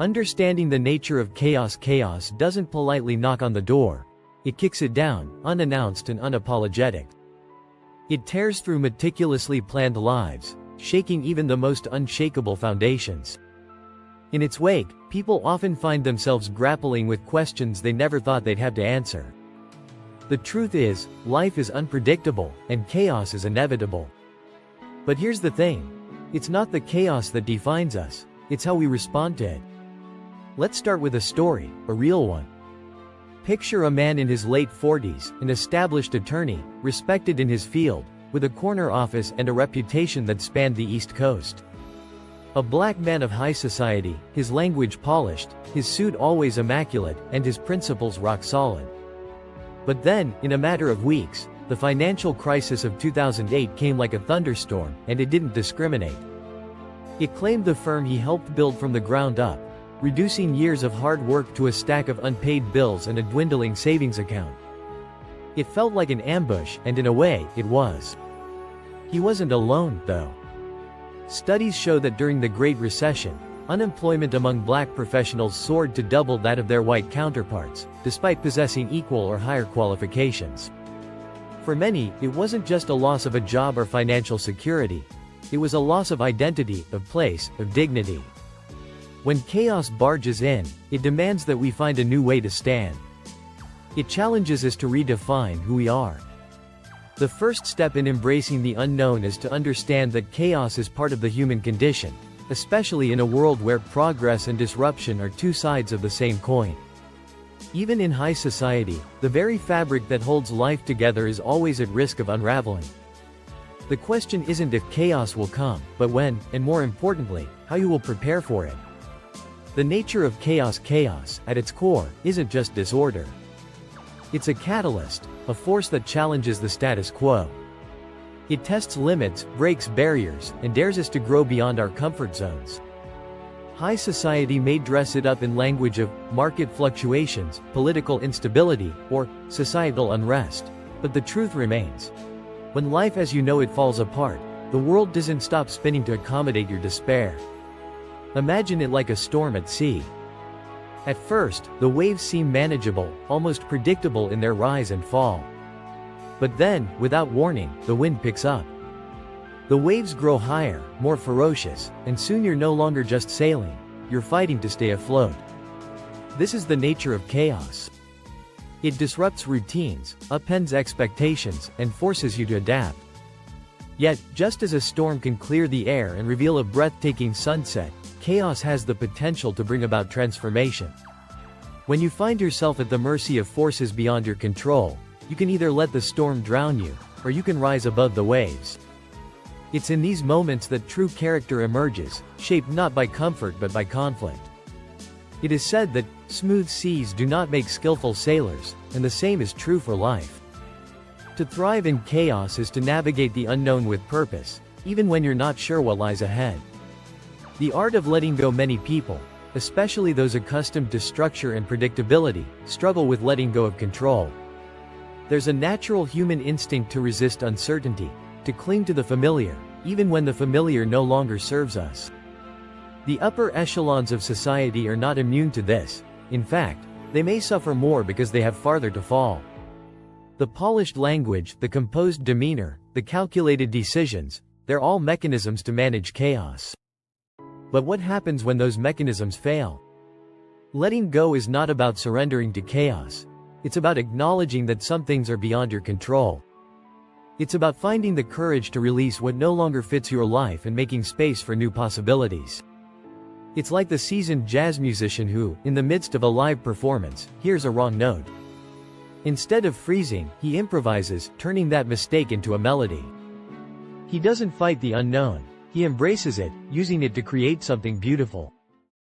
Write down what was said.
Understanding the nature of chaos. Chaos doesn't politely knock on the door. It kicks it down, unannounced and unapologetic. It tears through meticulously planned lives, shaking even the most unshakable foundations. In its wake, people often find themselves grappling with questions they never thought they'd have to answer. The truth is, life is unpredictable, and chaos is inevitable. But here's the thing. It's not the chaos that defines us, it's how we respond to it. Let's start with a story, a real one. Picture a man in his late 40s, an established attorney, respected in his field, with a corner office and a reputation that spanned the East Coast. A black man of high society, his language polished, his suit always immaculate, and his principles rock solid. But then, in a matter of weeks, the financial crisis of 2008 came like a thunderstorm, and it didn't discriminate. It claimed the firm he helped build from the ground up, reducing years of hard work to a stack of unpaid bills and a dwindling savings account. It felt like an ambush, and in a way, it was. He wasn't alone, though. Studies show that during the Great Recession, unemployment among black professionals soared to double that of their white counterparts, despite possessing equal or higher qualifications. For many, it wasn't just a loss of a job or financial security. It was a loss of identity, of place, of dignity. When chaos barges in, it demands that we find a new way to stand. It challenges us to redefine who we are. The first step in embracing the unknown is to understand that chaos is part of the human condition, especially in a world where progress and disruption are two sides of the same coin. Even in high society, the very fabric that holds life together is always at risk of unraveling. The question isn't if chaos will come, but when, and more importantly, how you will prepare for it. The nature of chaos, at its core, isn't just disorder. It's a catalyst, a force that challenges the status quo. It tests limits, breaks barriers, and dares us to grow beyond our comfort zones. High society may dress it up in language of market fluctuations, political instability, or societal unrest. But the truth remains. When life as you know it falls apart, the world doesn't stop spinning to accommodate your despair. Imagine it like a storm at sea. At first, the waves seem manageable, almost predictable in their rise and fall. But then, without warning, the wind picks up. The waves grow higher, more ferocious, and soon you're no longer just sailing, you're fighting to stay afloat. This is the nature of chaos. It disrupts routines, upends expectations, and forces you to adapt. Yet, just as a storm can clear the air and reveal a breathtaking sunset, chaos has the potential to bring about transformation. When you find yourself at the mercy of forces beyond your control, you can either let the storm drown you, or you can rise above the waves. It's in these moments that true character emerges, shaped not by comfort but by conflict. It is said that smooth seas do not make skillful sailors, and the same is true for life. To thrive in chaos is to navigate the unknown with purpose, even when you're not sure what lies ahead. The art of letting go. Many people, especially those accustomed to structure and predictability, struggle with letting go of control. There's a natural human instinct to resist uncertainty, to cling to the familiar, even when the familiar no longer serves us. The upper echelons of society are not immune to this. In fact, they may suffer more because they have farther to fall. The polished language, the composed demeanor, the calculated decisions, they're all mechanisms to manage chaos. But what happens when those mechanisms fail? Letting go is not about surrendering to chaos. It's about acknowledging that some things are beyond your control. It's about finding the courage to release what no longer fits your life and making space for new possibilities. It's like the seasoned jazz musician who, in the midst of a live performance, hears a wrong note. Instead of freezing, he improvises, turning that mistake into a melody. He doesn't fight the unknown. He embraces it, using it to create something beautiful.